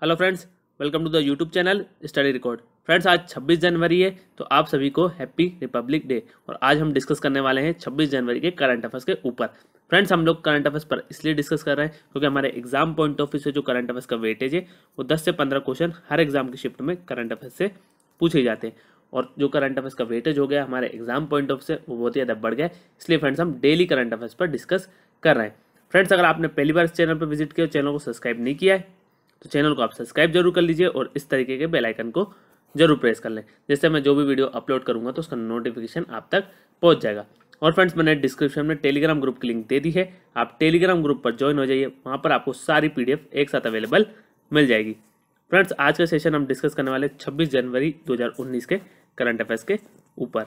Hello friends, welcome to the YouTube channel study record. Friends, आज 26 जनवरी है, तो आप सभी को हैप्पी रिपब्लिक डे। और आज हम डिस्कस करने वाले हैं 26 जनवरी के करंट अफेयर्स के ऊपर। फ्रेंड्स, हम लोग करंट अफेयर्स पर इसलिए डिस्कस कर रहे हैं क्योंकि हमारे एग्जाम पॉइंट ऑफ व्यू से जो करंट अफेयर्स का वेटेज है वो 10 से 15 क्वेश्चन हर एग्जाम की शिफ्ट में करंट अफेयर्स से पूछे जाते हैं। और जो करंट अफेयर्स का वेटेज हो गया हमारे एग्जाम पॉइंट ऑफ से वो बहुत ही ज़्यादा बढ़ गया है, इसलिए फ्रेंड्स हम डेली करंट अफेयर्स पर डिस्कस कर रहे हैं। फ्रेंड्स, अगर आपने पहली बार इस चैनल पर विजिट किया, चैनल को सब्सक्राइब नहीं किया है तो चैनल को आप सब्सक्राइब जरूर कर लीजिए और इस तरीके के बेल आइकन को जरूर प्रेस कर लें, जिससे मैं जो भी वीडियो अपलोड करूंगा तो उसका नोटिफिकेशन आप तक पहुंच जाएगा। और फ्रेंड्स, मैंने डिस्क्रिप्शन में टेलीग्राम ग्रुप की लिंक दे दी है, आप टेलीग्राम ग्रुप पर ज्वाइन हो जाइए, वहां पर आपको सारी पीडीएफ एक साथ अवेलेबल मिल जाएगी। फ्रेंड्स, आज का सेशन हम डिस्कस करने वाले 26 जनवरी 2019 के करंट अफेयर्स के ऊपर।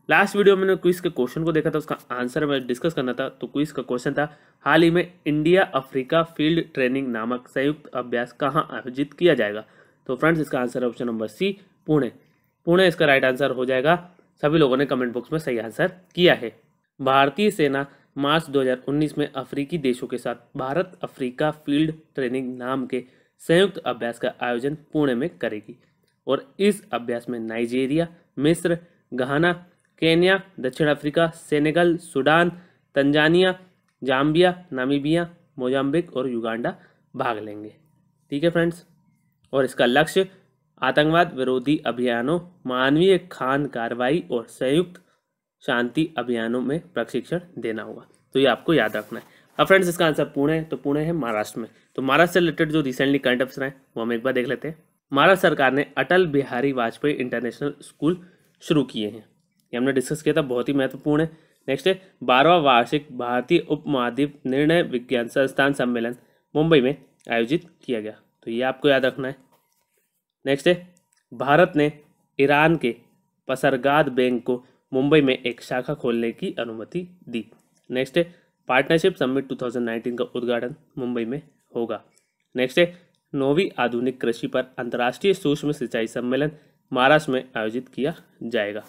लास्ट वीडियो में मैंने क्विज के क्वेश्चन को देखा था, उसका आंसर मैं डिस्कस करना था। तो क्विज का क्वेश्चन था, हाल ही में इंडिया अफ्रीका फील्ड ट्रेनिंग नामक संयुक्त अभ्यास कहाँ आयोजित किया जाएगा। तो फ्रेंड्स, इसका आंसर है option number C, Pune. Pune इसका राइट आंसर हो जाएगा। सभी लोगों ने कमेंट बॉक्स में सही आंसर किया है। भारतीय सेना मार्च 2019 में अफ्रीकी देशों के साथ भारत अफ्रीका फील्ड ट्रेनिंग नाम के संयुक्त अभ्यास का आयोजन पुणे में करेगी। और इस अभ्यास में नाइजीरिया, मिस्र, घाना, केन्या, दक्षिण Africa, Senegal, Sudan, Tanzania, Zambia, Namibia, Mozambique और युगांडा भाग लेंगे। ठीक है फ्रेंड्स, और इसका लक्ष्य आतंकवाद विरोधी अभियानों, मानवीय खान कार्रवाई और संयुक्त शांति अभियानों में प्रशिक्षण देना होगा। तो ये आपको याद रखना है। अब फ्रेंड्स, इसका आंसर पुणे है, तो पुणे है महाराष्ट्र में। तो महाराष्ट्र से रिलेटेड जो रिसेंटली करंट अफेयर्स हैं वो हम एक बार देख लेते हैं। महाराष्ट्र सरकार ने अटल बिहारी वाजपेयी इंटरनेशनल स्कूल शुरू किए हैं, ये हमने डिस्कस किया था, बहुत ही महत्वपूर्ण है। नेक्स्ट है 12वां वार्षिक भारतीय उप महाद्वीप निर्णय विज्ञान संस्थान सम्मेलन मुंबई में आयोजित किया गया। तो ये आपको याद रखना है। नेक्स्ट है भारत ने ईरान के पसरगाद बैंक को मुंबई में एक शाखा खोलने की अनुमति दी। नेक्स्ट है पार्टनरशिप समिट 2019 का उद्घाटन मुंबई में होगा। नेक्स्ट है 9वीं आधुनिक कृषि पर अंतर्राष्ट्रीय सूक्ष्म सिंचाई सम्मेलन महाराष्ट्र में आयोजित किया जाएगा।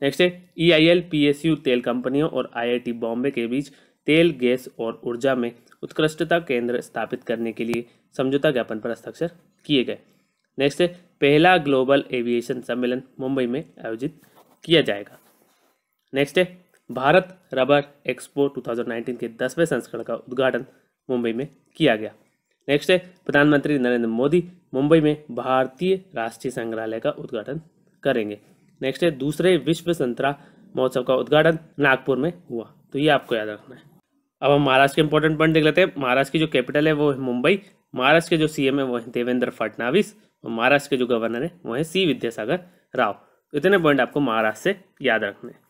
नेक्स्ट है EIL PSU तेल कंपनियों और IIT बॉम्बे के बीच तेल, गैस और ऊर्जा में उत्कृष्टता केंद्र स्थापित करने के लिए समझौता ज्ञापन पर हस्ताक्षर किए गए। नेक्स्ट है पहला ग्लोबल एविएशन सम्मेलन मुंबई में आयोजित किया जाएगा। नेक्स्ट है भारत रबर एक्सपो 2019 के 10वें संस्करण का उद्घाटन मुंबई में किया गया। नेक्स्ट है प्रधानमंत्री नरेंद्र मोदी मुंबई में भारतीय राष्ट्रीय संग्रहालय का उद्घाटन करेंगे। नेक्स्ट है दूसरे विश्व संतरा महोत्सव का उद्घाटन नागपुर में हुआ। तो ये आपको याद रखना है। अब हम महाराष्ट्र के इंपॉर्टेंट पॉइंट देख लेते हैं। महाराष्ट्र की जो कैपिटल है वो है मुंबई। महाराष्ट्र के जो CM है वो है देवेंद्र फडणवीस और महाराष्ट्र के जो गवर्नर है वो है C विद्यासागर राव। तो इतने पॉइंट आपको महाराष्ट्र से याद रखने हैं।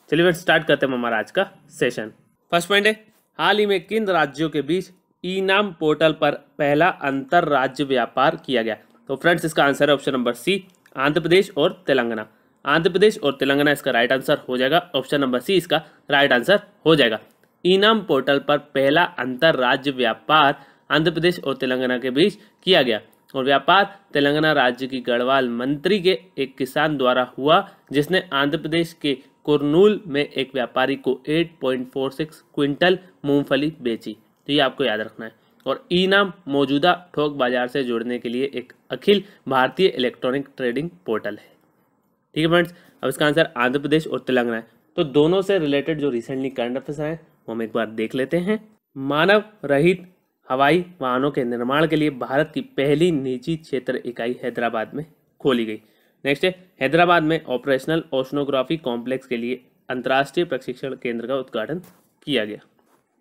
चलिए फिर स्टार्ट करते हैं हमारा आज का सेशन। फर्स्ट पॉइंट है, हाल ही में किन राज्यों के बीच ई-नाम पोर्टल पर पहला अंतर राज्य व्यापार किया गया। तो फ्रेंड्स, इसका आंसर है ऑप्शन नंबर सी, आंध्र प्रदेश और तेलंगाना। आंध्र प्रदेश और तेलंगाना इसका राइट आंसर हो जाएगा। ऑप्शन नंबर सी इसका राइट आंसर हो जाएगा। ई-नाम पोर्टल पर पहला अंतर राज्य व्यापार आंध्र प्रदेश और तेलंगाना के बीच किया गया और व्यापार तेलंगाना राज्य की गढ़वाल मंत्री के एक किसान द्वारा हुआ, जिसने आंध्र प्रदेश के कुरनूल में एक व्यापारी को 8.46 क्विंटल मूंगफली बेची। तो ये आपको याद रखना है। और ई-नाम मौजूदा थोक बाजार से जोड़ने के लिए एक Akhil Bharatiya electronic trading portal है। ठीक है फ्रेंड्स, अब इसका आंसर आंध्र प्रदेश और तेलंगाना है। तो दोनों से रिलेटेड जो रिसेंटली करंट अफेयर्स हैं वो हम एक बार देख लेते हैं। मानव रहित हवाई वाहनों के निर्माण के लिए भारत की पहली निजी क्षेत्र इकाई हैदराबाद में खोली गई। नेक्स्ट है हैदराबाद में ऑपरेशनल ओशनोग्राफी कॉम्प्लेक्स के लिए अंतर्राष्ट्रीय प्रशिक्षण केंद्र का उद्घाटन किया गया।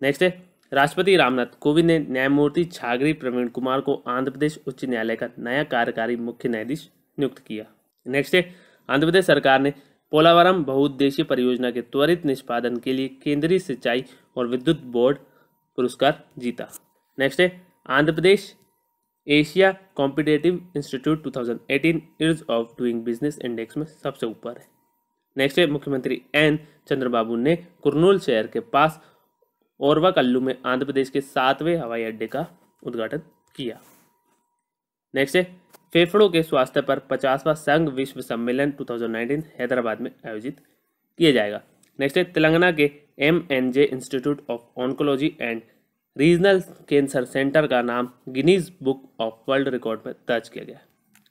नेक्स्ट है राष्ट्रपति रामनाथ कोविंद ने न्यायमूर्ति छागरी प्रवीण कुमार को आंध्र प्रदेश उच्च न्यायालय का नया कार्यकारी मुख्य न्यायाधीश नियुक्त किया। नेक्स्ट है आंध्र प्रदेश सरकार ने पोलावरम बहुउद्देशीय परियोजना के त्वरित निष्पादन के लिए केंद्रीय सिंचाई और विद्युत बोर्ड पुरस्कार जीता। नेक्स्ट है Andhra Pradesh Asia competitive institute 2018 ease of doing business index में सबसे ऊपर है। नेक्स्ट है मुख्यमंत्री N चंद्रबाबू ने कुरनूल शहर के पास ओरवाकल्लू में आंध्र प्रदेश के 7वें हवाई अड्डे का उद्घाटन किया। नेक्स्ट है फेफड़ों के स्वास्थ्य पर 50वां संघ विश्व सम्मेलन 2019 हैदराबाद में आयोजित किया जाएगा। नेक्स्ट है तेलंगाना के MNJ institute of oncology and regional cancer centre का नाम Guinness book of world record में दर्ज किया गया।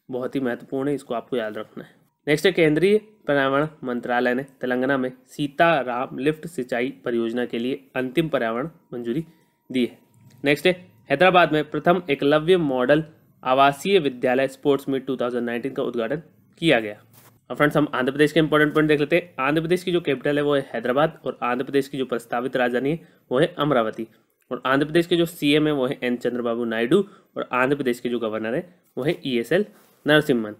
बहुत ही महत्वपूर्ण है, इसको आपको याद रखना है। नेक्स्ट है, केंद्रीय पर्यावरण मंत्रालय ने तेलंगाना में सीताराम लिफ्ट सिंचाई परियोजना के लिए अंतिम पर्यावरण मंजूरी दी है। नेक्स्ट है, हैदराबाद में प्रथम एकलव्य मॉडल आवासीय विद्यालय स्पोर्ट्स मीट 2019 का उद्घाटन किया गया। और फ्रेंड्स, हम आंध्र प्रदेश के इंपॉर्टेंट पॉइंट देख लेते हैं। आंध्र प्रदेश की जो कैपिटल है वो है हैदराबाद, और आंध्र प्रदेश की जो प्रस्तावित राजधानी है वो है अमरावती, और आंध्र प्रदेश के जो सीएम है वो है एन चंद्रबाबू नायडू, और आंध्र प्रदेश के जो गवर्नर है वो है ESL नरसिम्हन।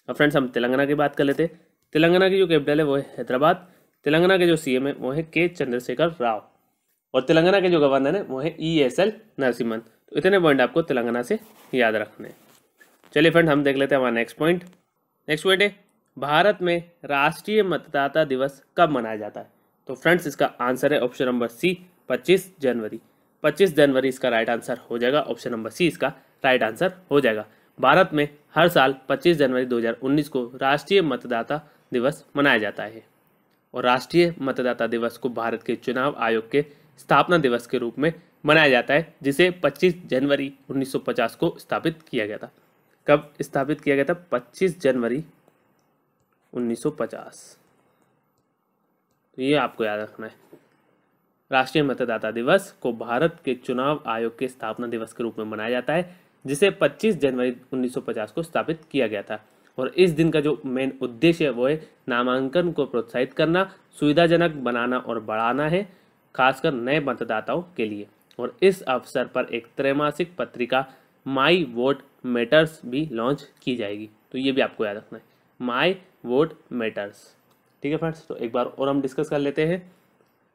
अब फ्रेंड्स, हम तेलंगाना की बात कर लेते हैं। तेलंगाना की जो कैपिटल है वो है हैदराबाद, तेलंगाना के जो सीएम है वो है के चंद्रशेखर राव, और तेलंगाना के जो गवर्नर है वो है ESL नरसिम्हन। तो इतने पॉइंट आपको तेलंगाना से याद रखने हैं। चलिए फ्रेंड, हम देख लेते हैं हमारा नेक्स्ट पॉइंट। नेक्स्ट पॉइंट है, भारत में राष्ट्रीय मतदाता दिवस कब मनाया जाता है? तो फ्रेंड्स, इसका आंसर है ऑप्शन नंबर सी, 25 जनवरी। 25 जनवरी इसका राइट आंसर हो जाएगा। ऑप्शन नंबर सी इसका राइट आंसर हो जाएगा। भारत में हर साल 25 जनवरी 2019 को राष्ट्रीय मतदाता दिवस मनाया जाता है, और राष्ट्रीय मतदाता दिवस को भारत के चुनाव आयोग के स्थापना दिवस के रूप में मनाया जाता है, जिसे 25 जनवरी 1950 को स्थापित किया गया था। कब स्थापित किया गया था? 25 जनवरी 1950। तो ये आपको याद रखना है। राष्ट्रीय मतदाता दिवस को भारत के चुनाव आयोग के स्थापना दिवस के रूप में मनाया जाता है, जिसे 25 जनवरी 1950 को स्थापित किया गया था। और इस दिन का जो मेन उद्देश्य है वो है नामांकन को प्रोत्साहित करना, सुविधाजनक बनाना और बढ़ाना है, खासकर नए मतदाताओं के लिए। और इस अवसर पर एक त्रैमासिक पत्रिका माई वोट मैटर्स भी लॉन्च की जाएगी। तो ये भी आपको याद रखना है, माई वोट मैटर्स। ठीक है फ्रेंड्स, तो एक बार और हम डिस्कस कर लेते हैं।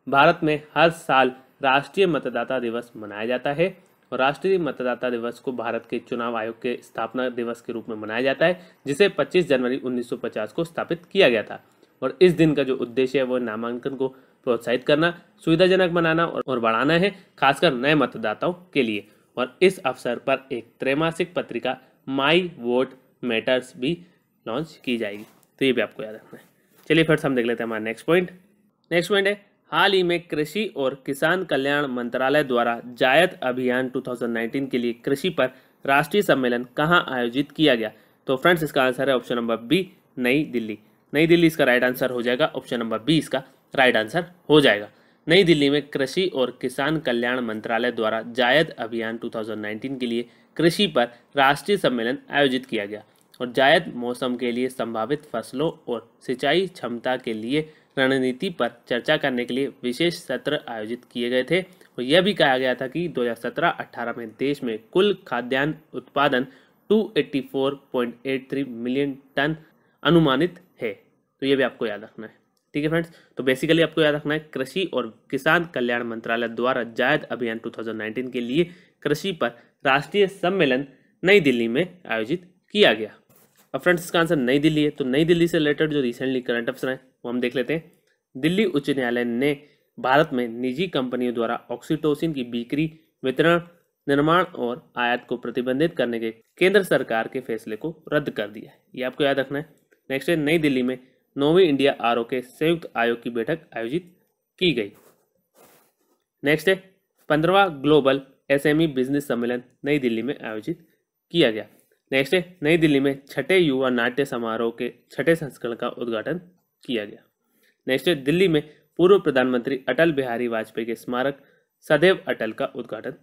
भारत में हर साल राष्ट्रीय मतदाता दिवस मनाया जाता है, और राष्ट्रीय मतदाता दिवस को भारत के चुनाव आयोग के स्थापना दिवस के रूप में मनाया जाता है, जिसे 25 जनवरी 1950 को स्थापित किया गया था। और इस दिन का जो उद्देश्य है वो नामांकन को प्रोत्साहित करना, सुविधाजनक बनाना और बढ़ाना है, खासकर नए मतदाताओं के लिए। और इस अवसर पर एक त्रैमासिक पत्रिका माई वोट मैटर्स भी लॉन्च की जाएगी। तो ये भी आपको याद रखना है। चलिए फिर हम देख लेते हैं हमारा नेक्स्ट पॉइंट। नेक्स्ट पॉइंट है, हाल ही में कृषि और किसान कल्याण मंत्रालय द्वारा जायद अभियान 2019 के लिए कृषि पर राष्ट्रीय सम्मेलन कहां आयोजित किया गया? तो फ्रेंड्स, इसका आंसर है ऑप्शन नंबर बी, नई दिल्ली। नई दिल्ली इसका राइट आंसर हो जाएगा। ऑप्शन नंबर बी इसका राइट आंसर हो जाएगा। नई दिल्ली में कृषि और किसान कल्याण मंत्रालय द्वारा जायद अभियान 2019 के लिए कृषि पर राष्ट्रीय सम्मेलन आयोजित किया गया, और जायद मौसम के लिए संभावित फसलों और सिंचाई क्षमता के लिए रणनीति पर चर्चा करने के लिए विशेष सत्र आयोजित किए गए थे। और यह भी कहा गया था कि 2017-18 में देश में कुल खाद्यान्न उत्पादन 284.83 मिलियन टन अनुमानित है। तो ये भी आपको याद रखना है। ठीक है फ्रेंड्स, तो बेसिकली आपको याद रखना है, कृषि और किसान कल्याण मंत्रालय द्वारा जायद अभियान 2019 के लिए कृषि पर राष्ट्रीय सम्मेलन नई दिल्ली में आयोजित किया गया। अब फ्रेंड्स, इसका आंसर नई दिल्ली है। तो नई दिल्ली से रिलेटेड जो रिसेंटली करंट अफेयर है वो हम देख लेते हैं। दिल्ली उच्च न्यायालय ने भारत में निजी कंपनियों द्वारा ऑक्सीटोसिन की बिक्री, वितरण, निर्माण और आयात को प्रतिबंधित करने के केंद्र सरकार के फैसले को रद्द कर दिया है। ये आपको याद रखना है। नेक्स्ट है, नई दिल्ली में 9वीं इंडिया आरओके संयुक्त आयोग की बैठक आयोजित की गई। नेक्स्ट है, 15वां ग्लोबल SME बिजनेस सम्मेलन नई दिल्ली में आयोजित किया गया। नेक्स्ट है, नई दिल्ली में छठे युवा नाट्य समारोह के छठे संस्करण का उद्घाटन किया गया। नेक्स्ट है, दिल्ली में पूर्व प्रधानमंत्री अटल बिहारी वाजपेयी के स्मारक सदैव अटल का उद्घाटन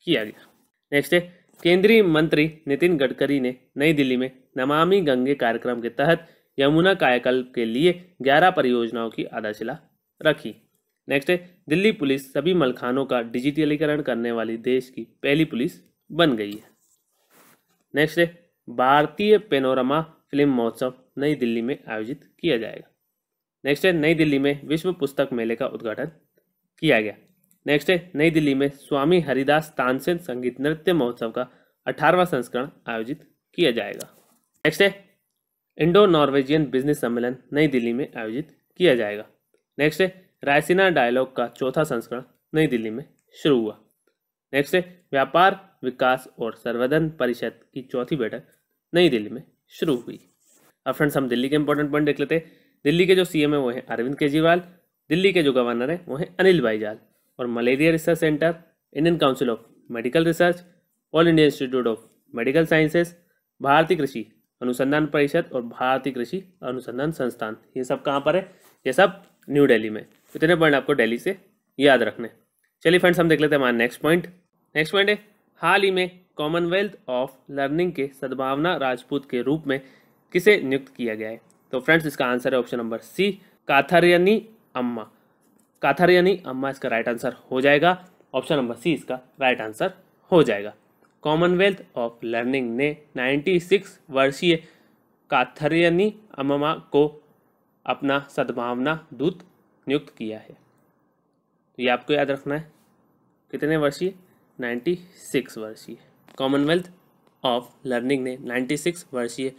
किया गया। नेक्स्ट है, केंद्रीय मंत्री नितिन गडकरी ने नई दिल्ली में नमामि गंगे कार्यक्रम के तहत यमुना कायाकल्प के लिए 11 परियोजनाओं की आधारशिला रखी। नेक्स्ट है, दिल्ली पुलिस सभी मलखानों का डिजिटलीकरण करने वाली देश की पहली पुलिस बन गई है। नेक्स्ट है, भारतीय पेनोरमा फिल्म महोत्सव नई दिल्ली में आयोजित किया जाएगा। नेक्स्ट है, नई दिल्ली में विश्व पुस्तक मेले का उद्घाटन किया गया। नेक्स्ट है, नई दिल्ली में स्वामी हरिदास तानसेन संगीत नृत्य महोत्सव का 18वां संस्करण आयोजित किया जाएगा। नेक्स्ट है, इंडो नॉर्वेजियन बिजनेस सम्मेलन नई दिल्ली में आयोजित किया जाएगा। नेक्स्ट है, रायसीना डायलॉग का चौथा संस्करण नई दिल्ली में शुरू हुआ। नेक्स्ट है, व्यापार विकास और संवर्धन परिषद की चौथी बैठक नई दिल्ली में शुरू हुई। अब फ्रेंड्स, हम दिल्ली के इंपॉर्टेंट पॉइंट देख लेते हैं। दिल्ली के जो सीएम है वो है अरविंद केजरीवाल, दिल्ली के जो गवर्नर है वो है अनिल बैजल, और malaria research centre, Indian council of medical research, all India institute of medical sciences, भारतीय कृषि अनुसंधान परिषद और भारतीय कृषि अनुसंधान संस्थान। ये सब कहाँ पर है? ये सब न्यू दिल्ली में। इतने पॉइंट आपको दिल्ली से याद रखने। चलिए फ्रेंड्स, हम देख लेते हैं हमारा नेक्स्ट पॉइंट। नेक्स्ट पॉइंट है, हाल ही में कॉमनवेल्थ ऑफ लर्निंग के सद्भावना राजपूत के रूप में किसे नियुक्त किया गया है? तो फ्रेंड्स, इसका आंसर है ऑप्शन नंबर सी, काथारियानी अम्मा। काथारियानी अम्मा इसका राइट आंसर हो जाएगा। ऑप्शन नंबर सी इसका राइट आंसर हो जाएगा। कॉमनवेल्थ ऑफ लर्निंग ने 96 वर्षीय काथारियानी अम्मा को अपना सद्भावना दूत नियुक्त किया है। तो ये आपको याद रखना है। कितने वर्षीय? 96 वर्षीय। कॉमनवेल्थ ऑफ लर्निंग ने 96 वर्षीय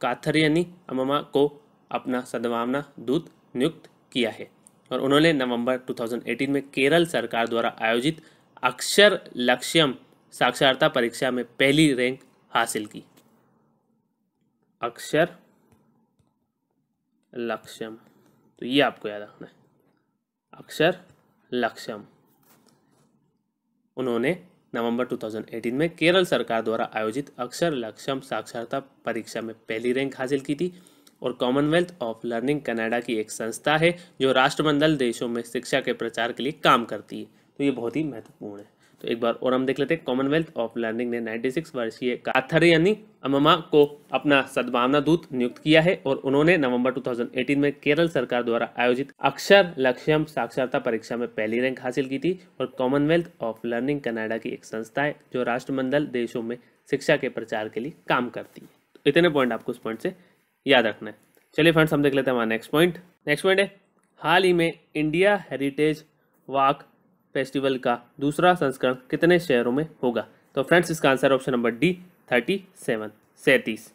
काथारियानी अम्मा को अपना सद्भावना दूत नियुक्त किया है और उन्होंने नवंबर 2018 में केरल सरकार द्वारा आयोजित अक्षर लक्ष्यम साक्षरता परीक्षा में पहली रैंक हासिल की। अक्षर लक्ष्यम, तो ये आपको याद रखना है। अक्षर लक्ष्यम, उन्होंने नवंबर 2018 में केरल सरकार द्वारा आयोजित अक्षर लक्ष्यम साक्षरता परीक्षा में पहली रैंक हासिल की थी और कॉमनवेल्थ ऑफ लर्निंग कनाडा की एक संस्था है जो राष्ट्रमंडल देशों में शिक्षा के प्रचार के लिए काम करती है। तो ये बहुत ही महत्वपूर्ण है। तो एक बार और हम देख लेते हैं। कॉमनवेल्थ ऑफ लर्निंग ने 96 वर्षीय काथारियानी अम्मा को अपना सद्भावना दूत नियुक्त किया है और उन्होंने नवंबर 2018 में केरल सरकार द्वारा आयोजित अक्षर लक्ष्यम साक्षरता परीक्षा में पहली रैंक हासिल की थी और कॉमनवेल्थ ऑफ लर्निंग कनाडा की एक संस्था है जो राष्ट्रमंडल देशों में शिक्षा के प्रचार के लिए काम करती है। तो इतने पॉइंट आपको इस पॉइंट से याद रखना है। चलिए फ्रेंड्स, हम देख लेते हैं हमारा नेक्स्ट पॉइंट। नेक्स्ट पॉइंट है, हाल ही में इंडिया हेरिटेज वॉक फेस्टिवल का दूसरा संस्करण कितने शहरों में होगा? तो फ्रेंड्स, इसका आंसर ऑप्शन नंबर डी 37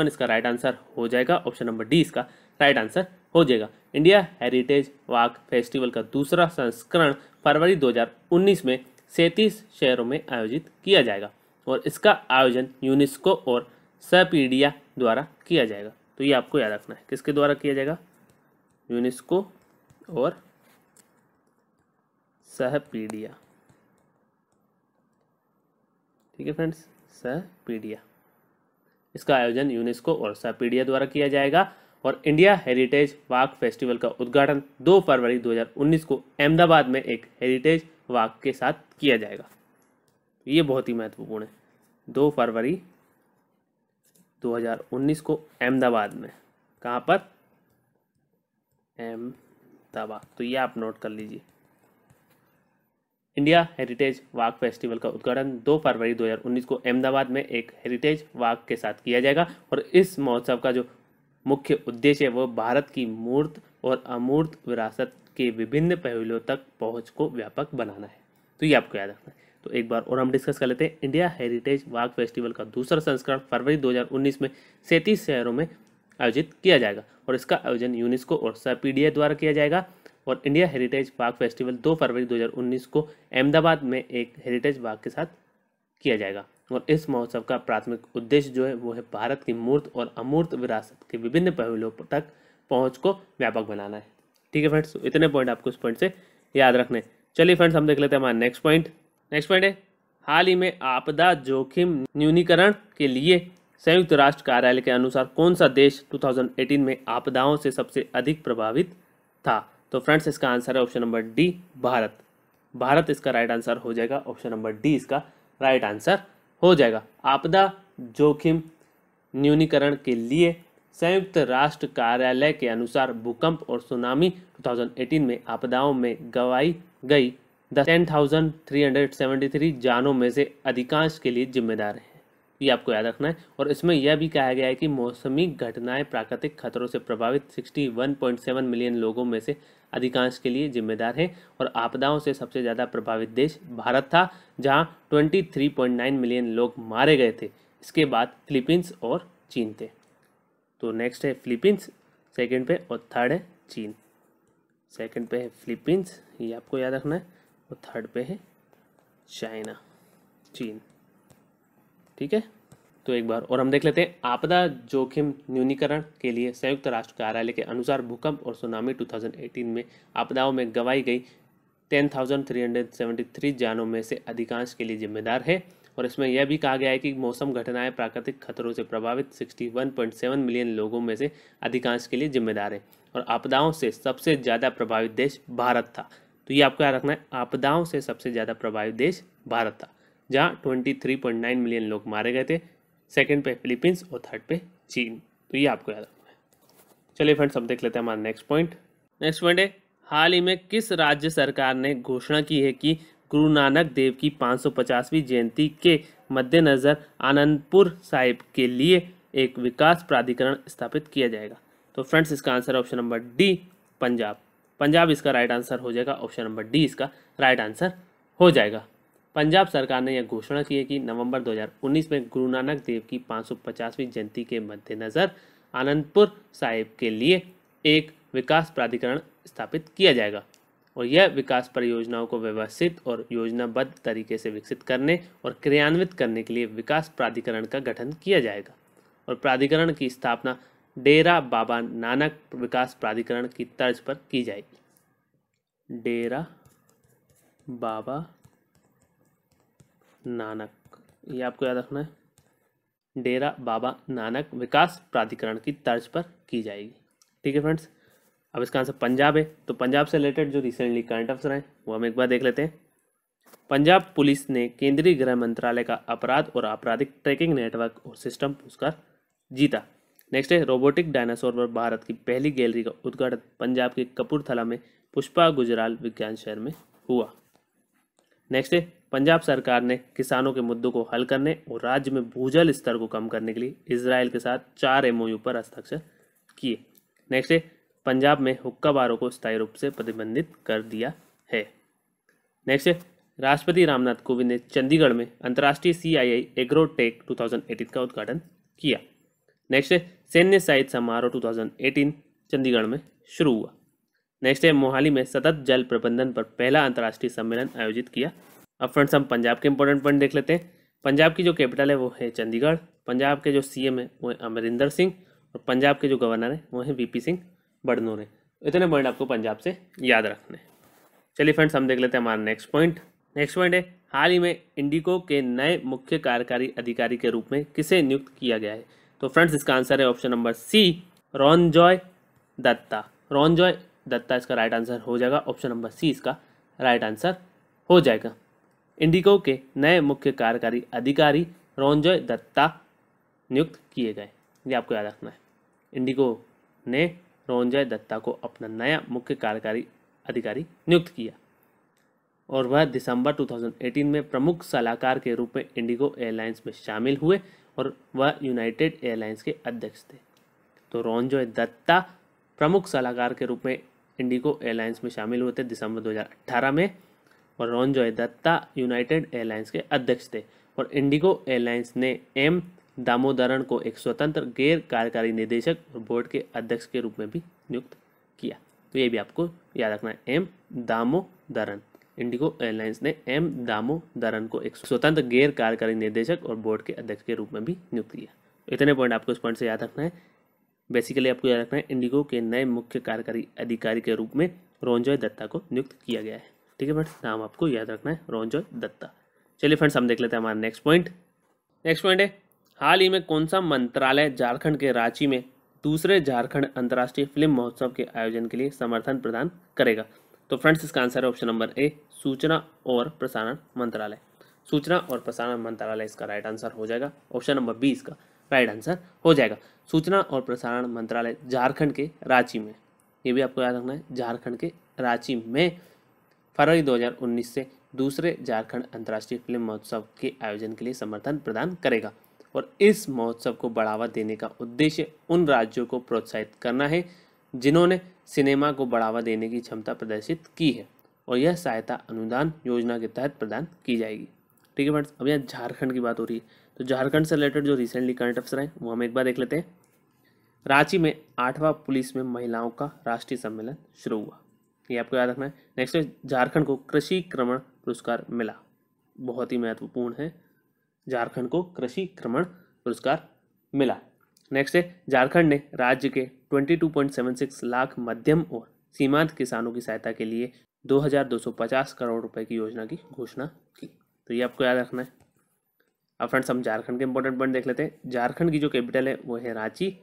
इसका राइट आंसर हो जाएगा। ऑप्शन नंबर डी इसका राइट आंसर हो जाएगा। इंडिया हेरिटेज वॉक फेस्टिवल का दूसरा संस्करण फरवरी 2019 में 37 शहरों में आयोजित किया जाएगा और इसका आयोजन यूनेस्को और सपीडिया द्वारा किया जाएगा। तो ये आपको याद रखना है। किसके द्वारा किया जाएगा? यूनेस्को और सहपीडिया। ठीक है फ्रेंड्स, सहपीडिया, इसका आयोजन यूनेस्को और सहपीडिया द्वारा किया जाएगा और इंडिया हेरिटेज वॉक फेस्टिवल का उद्घाटन 2 फरवरी 2019 को अहमदाबाद में एक हेरिटेज वॉक के साथ किया जाएगा। ये बहुत ही महत्वपूर्ण है। 2 फरवरी 2019 को अहमदाबाद में, कहाँ पर? अहमदाबाद। तो ये आप नोट कर लीजिए। इंडिया हेरिटेज वॉक फेस्टिवल का उद्घाटन 2 फरवरी 2019 को अहमदाबाद में एक हेरिटेज वॉक के साथ किया जाएगा और इस महोत्सव का जो मुख्य उद्देश्य है वो भारत की मूर्त और अमूर्त विरासत के विभिन्न पहलुओं तक पहुंच को व्यापक बनाना है। तो ये आपको याद रखना है। तो एक बार और हम डिस्कस कर लेते हैं। इंडिया हेरिटेज वॉक फेस्टिवल का दूसरा संस्करण फरवरी 2019 में 37 शहरों में आयोजित किया जाएगा और इसका आयोजन यूनेस्को और सपीडिया द्वारा किया जाएगा और इंडिया हेरिटेज वॉक फेस्टिवल 2 फरवरी 2019 को अहमदाबाद में एक हेरिटेज वॉक के साथ किया जाएगा और इस महोत्सव का प्राथमिक उद्देश्य जो है वो है भारत की मूर्त और अमूर्त विरासत के विभिन्न पहलुओं तक पहुंच को व्यापक बनाना है। ठीक है फ्रेंड्स, तो इतने पॉइंट आपको इस पॉइंट से याद रखने। चलिए फ्रेंड्स, हम देख लेते हैं हमारा नेक्स्ट पॉइंट। नेक्स्ट पॉइंट है, हाल ही में आपदा जोखिम न्यूनीकरण के लिए संयुक्त राष्ट्र कार्यालय के अनुसार कौन सा देश 2018 में आपदाओं से सबसे अधिक प्रभावित था? तो फ्रेंड्स, इसका आंसर है option number D, Bharat. Bharat इसका राइट आंसर हो जाएगा। ऑप्शन नंबर डी इसका राइट आंसर हो जाएगा। आपदा जोखिम न्यूनीकरण के लिए संयुक्त राष्ट्र कार्यालय के अनुसार भूकंप और सुनामी 2018 में आपदाओं में गंवाई गई 10,373 जानों में से अधिकांश के लिए जिम्मेदार है। ये आपको याद रखना है और इसमें यह भी कहा गया है कि मौसमी घटनाएं प्राकृतिक खतरों से प्रभावित 61.7 मिलियन लोगों में से अधिकांश के लिए जिम्मेदार है और आपदाओं से सबसे ज़्यादा प्रभावित देश भारत था जहां 23.9 मिलियन लोग मारे गए थे। इसके बाद फिलीपींस और चीन थे। तो नेक्स्ट है फिलीपींस सेकंड पे और थर्ड है चीन। सेकंड पे है फिलीपींस, ये आपको याद रखना है, और थर्ड पे है चाइना, चीन। ठीक है, तो एक बार और हम देख लेते हैं। आपदा जोखिम न्यूनीकरण के लिए संयुक्त राष्ट्र कार्यालय के अनुसार भूकंप और सुनामी 2018 में आपदाओं में गंवाई गई 10,373 जानों में से अधिकांश के लिए जिम्मेदार है। और इसमें यह भी कहा गया है कि मौसम घटनाएं प्राकृतिक खतरों से प्रभावित 61.7 मिलियन लोगों में से अधिकांश के लिए जिम्मेदार है। और आपदाओं से सबसे ज़्यादा प्रभावित देश भारत था। तो ये आपको याद रखना है, आपदाओं से सबसे ज़्यादा प्रभावित देश भारत था, जहाँ 23.9 मिलियन लोग मारे गए थे। सेकंड पे फिलीपींस और थर्ड पे चीन। तो ये आपको याद रखना है। चलिए फ्रेंड्स, अब देख लेते हैं हमारा नेक्स्ट पॉइंट। नेक्स्ट पॉइंट है, हाल ही में किस राज्य सरकार ने घोषणा की है कि गुरु नानक देव की 550वीं जयंती के मद्देनज़र आनंदपुर साहिब के लिए एक विकास प्राधिकरण स्थापित किया जाएगा? तो फ्रेंड्स, इसका आंसर है option number D, Punjab. Punjab इसका राइट आंसर हो जाएगा। ऑप्शन नंबर डी इसका राइट आंसर हो जाएगा। पंजाब सरकार ने यह घोषणा की है कि नवंबर 2019 में गुरु नानक देव की 550वीं जयंती के मद्देनज़र आनंदपुर साहिब के लिए एक विकास प्राधिकरण स्थापित किया जाएगा। और यह विकास परियोजनाओं को व्यवस्थित और योजनाबद्ध तरीके से विकसित करने और क्रियान्वित करने के लिए विकास प्राधिकरण का गठन किया जाएगा। और प्राधिकरण की स्थापना डेरा बाबा नानक विकास प्राधिकरण की तर्ज पर की जाएगी। डेरा बाबा नानक, ये आपको याद रखना है। डेरा बाबा नानक विकास प्राधिकरण की तर्ज पर की जाएगी। ठीक है फ्रेंड्स, अब इसका आंसर पंजाब है। तो पंजाब से रिलेटेड जो रिसेंटली करंट अफेयर हैं वो हम एक बार देख लेते हैं। पंजाब पुलिस ने केंद्रीय गृह मंत्रालय का अपराध और आपराधिक ट्रैकिंग नेटवर्क और सिस्टम पुरस्कार जीता। नेक्स्ट है, रोबोटिक डायनासोर पर भारत की पहली गैलरी का उद्घाटन पंजाब के कपूरथला में पुष्पा गुजराल विज्ञान शहर में हुआ। नेक्स्ट है, पंजाब सरकार ने किसानों के मुद्दों को हल करने और राज्य में भूजल स्तर को कम करने के लिए इजराइल के साथ 4 MOU पर हस्ताक्षर किए। नेक्स्ट है, पंजाब में हुक्का बारों को स्थायी रूप से प्रतिबंधित कर दिया है। नेक्स्ट है, राष्ट्रपति रामनाथ कोविंद ने चंडीगढ़ में अंतर्राष्ट्रीय CII एग्रोटेक 2018 का उद्घाटन किया। नेक्स्ट है, सैन्य साहित्य समारोह 2018 चंडीगढ़ में शुरू हुआ। नेक्स्ट है, मोहाली में सतत जल प्रबंधन पर पहला अंतर्राष्ट्रीय सम्मेलन आयोजित किया। अब फ्रेंड्स, हम पंजाब के इंपॉर्टेंट पॉइंट देख लेते हैं। पंजाब की जो कैपिटल है वो है चंडीगढ़। पंजाब के जो CM है वो है अमरिंदर सिंह। और पंजाब के जो गवर्नर है वो है VP सिंह बड़नोर। इतने पॉइंट आपको पंजाब से याद रखने। चलिए फ्रेंड्स, हम देख लेते हैं हमारा नेक्स्ट पॉइंट। नेक्स्ट पॉइंट है, हाल ही में इंडिगो के नए मुख्य कार्यकारी अधिकारी के रूप में किसे नियुक्त किया गया है? तो फ्रेंड्स, इसका आंसर है option number C, Ronjoy Dutta. Ronjoy Dutta इसका राइट आंसर हो जाएगा। ऑप्शन नंबर C इसका राइट आंसर हो जाएगा। इंडिगो के नए मुख्य कार्यकारी अधिकारी रॉनजॉय दत्ता नियुक्त किए गए, ये आपको याद रखना है। इंडिगो ने रॉनजॉय दत्ता को अपना नया मुख्य कार्यकारी अधिकारी नियुक्त किया और वह दिसंबर 2018 में प्रमुख सलाहकार के रूप में इंडिगो एयरलाइंस में शामिल हुए और वह यूनाइटेड एयरलाइंस के अध्यक्ष थे। तो रॉनजॉय दत्ता प्रमुख सलाहकार के रूप में इंडिगो एयरलाइंस में शामिल हुए थे दिसंबर 2018 में, और रॉनजॉय दत्ता यूनाइटेड एयरलाइंस के अध्यक्ष थे। और इंडिगो एयरलाइंस ने M दामोदरन को एक स्वतंत्र गैर कार्यकारी निदेशक और बोर्ड के अध्यक्ष के रूप में भी नियुक्त किया। तो ये भी आपको याद रखना है, M दामोदरन। इंडिगो एयरलाइंस ने M दामोदरन को एक स्वतंत्र गैर कार्यकारी निदेशक और बोर्ड के अध्यक्ष के रूप में भी नियुक्त किया। इतने पॉइंट आपको इस पॉइंट से याद रखना है। बेसिकली आपको याद रखना है, इंडिगो के नए मुख्य कार्यकारी अधिकारी के रूप में रॉनजॉय दत्ता को नियुक्त किया गया है। ठीक है फ्रेंड्स, नाम आपको याद रखना है, रॉनजॉय दत्ता। चलिए फ्रेंड्स, हम देख लेते हैं हमारा नेक्स्ट पॉइंट। नेक्स्ट पॉइंट है, हाल ही में कौन सा मंत्रालय झारखंड के रांची में दूसरे झारखंड अंतर्राष्ट्रीय फिल्म महोत्सव के आयोजन के लिए समर्थन प्रदान करेगा? तो फ्रेंड्स, इसका आंसर है ऑप्शन नंबर A, सूचना और प्रसारण मंत्रालय। सूचना और प्रसारण मंत्रालय इसका राइट आंसर हो जाएगा। ऑप्शन नंबर B इसका राइट आंसर हो जाएगा। सूचना और प्रसारण मंत्रालय झारखंड के रांची में, ये भी आपको याद रखना है, झारखंड के रांची में फरवरी 2019 से दूसरे झारखंड अंतर्राष्ट्रीय फिल्म महोत्सव के आयोजन के लिए समर्थन प्रदान करेगा। और इस महोत्सव को बढ़ावा देने का उद्देश्य उन राज्यों को प्रोत्साहित करना है जिन्होंने सिनेमा को बढ़ावा देने की क्षमता प्रदर्शित की है, और यह सहायता अनुदान योजना के तहत प्रदान की जाएगी। ठीक है फ्रेंड्स, अब यहाँ झारखंड की बात हो रही है, तो झारखंड से रिलेटेड जो रिसेंटली करंट अफेयर हैं वो हम एक बार देख लेते हैं। रांची में 8वां पुलिस में महिलाओं का राष्ट्रीय सम्मेलन शुरू हुआ, ये आपको याद रखना है। नेक्स्ट है, झारखंड को कृषि क्रमण पुरस्कार मिला, बहुत ही महत्वपूर्ण है, झारखंड को कृषि क्रमण पुरस्कार मिला। नेक्स्ट है, झारखंड ने राज्य के 22.76 लाख मध्यम और सीमांत किसानों की सहायता के लिए 2250 करोड़ रुपए की योजना की घोषणा की। तो ये आपको याद रखना है। अब फ्रेंड्स हम झारखंड के इंपॉर्टेंट पॉइंट देख लेते हैं। झारखंड की जो कैपिटल है वो है रांची।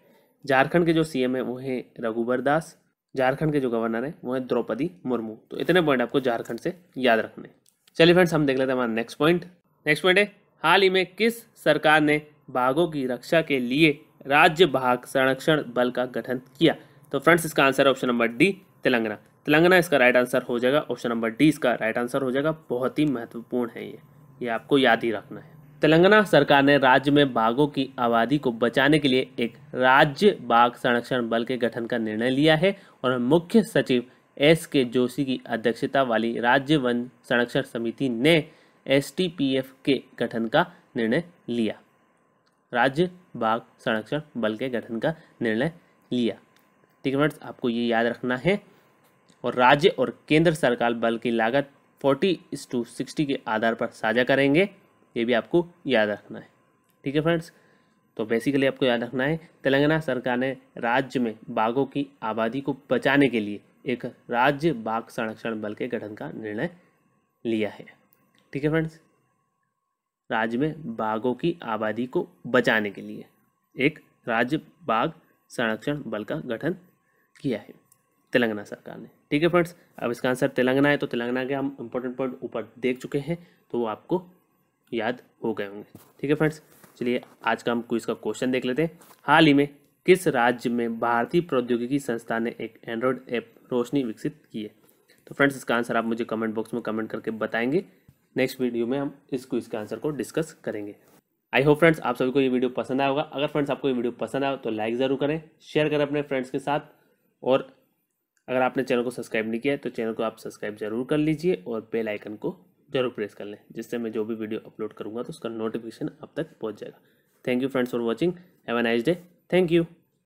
झारखंड के जो सीएम है वो है रघुबर दास। झारखंड के जो गवर्नर है वो है द्रौपदी मुर्मू। तो इतने पॉइंट आपको झारखंड से याद रखने। चलिए फ्रेंड्स हम देख लेते हैं हमारा नेक्स्ट पॉइंट। नेक्स्ट पॉइंट है, हाल ही में किस सरकार ने बाघों की रक्षा के लिए राज्य बाघ संरक्षण बल का गठन किया? तो फ्रेंड्स इसका आंसर है option number D, Telangana. Telangana इसका राइट आंसर हो जाएगा। ऑप्शन नंबर डी इसका राइट आंसर हो जाएगा। बहुत ही महत्वपूर्ण है ये आपको याद ही रखना है। तेलंगाना सरकार ने राज्य में बाघों की आबादी को बचाने के लिए एक राज्य बाघ संरक्षण बल के गठन का निर्णय लिया है और मुख्य सचिव SK जोशी की अध्यक्षता वाली राज्य वन संरक्षण समिति ने STPF के गठन का निर्णय लिया। राज्य बाघ संरक्षण बल के गठन का निर्णय लिया। ठीक है फ्रेंड्स, आपको ये याद रखना है। और राज्य और केंद्र सरकार बल की लागत 40:60 के आधार पर साझा करेंगे, ये भी आपको याद रखना है। ठीक है फ्रेंड्स, तो बेसिकली आपको याद रखना है तेलंगाना सरकार ने राज्य में बाघों की आबादी को बचाने के लिए एक राज्य बाघ संरक्षण बल के गठन का निर्णय लिया है। ठीक है फ्रेंड्स, राज्य में बाघों की आबादी को बचाने के लिए एक राज्य बाघ संरक्षण बल का गठन किया है तेलंगाना सरकार ने। ठीक है फ्रेंड्स, अब इसका आंसर तेलंगाना है। तो तेलंगाना के हम इंपॉर्टेंट पॉइंट ऊपर देख चुके हैं, तो वो आपको याद हो गए होंगे। ठीक है फ्रेंड्स, चलिए आज का हम क्विज का क्वेश्चन देख लेते हैं। हाल ही में किस राज्य में भारतीय प्रौद्योगिकी संस्थान ने एक एंड्रॉयड ऐप रोशनी विकसित की है? तो फ्रेंड्स इसका आंसर आप मुझे कमेंट बॉक्स में कमेंट करके बताएंगे। नेक्स्ट वीडियो में हम इस क्विज के आंसर को डिस्कस करेंगे। आई होप फ्रेंड्स आप सभी को ये वीडियो पसंद आया होगा। अगर फ्रेंड्स आपको ये वीडियो पसंद आया तो लाइक ज़रूर करें, शेयर करें अपने फ्रेंड्स के साथ, और अगर आपने चैनल को सब्सक्राइब नहीं किया है तो चैनल को आप सब्सक्राइब जरूर कर लीजिए और बेल आइकन को जरूर प्रेस कर लें, जिससे मैं जो भी वीडियो अपलोड करूंगा तो उसका नोटिफिकेशन आप तक पहुंच जाएगा। Thank you friends for watching. Have a nice day. Thank you.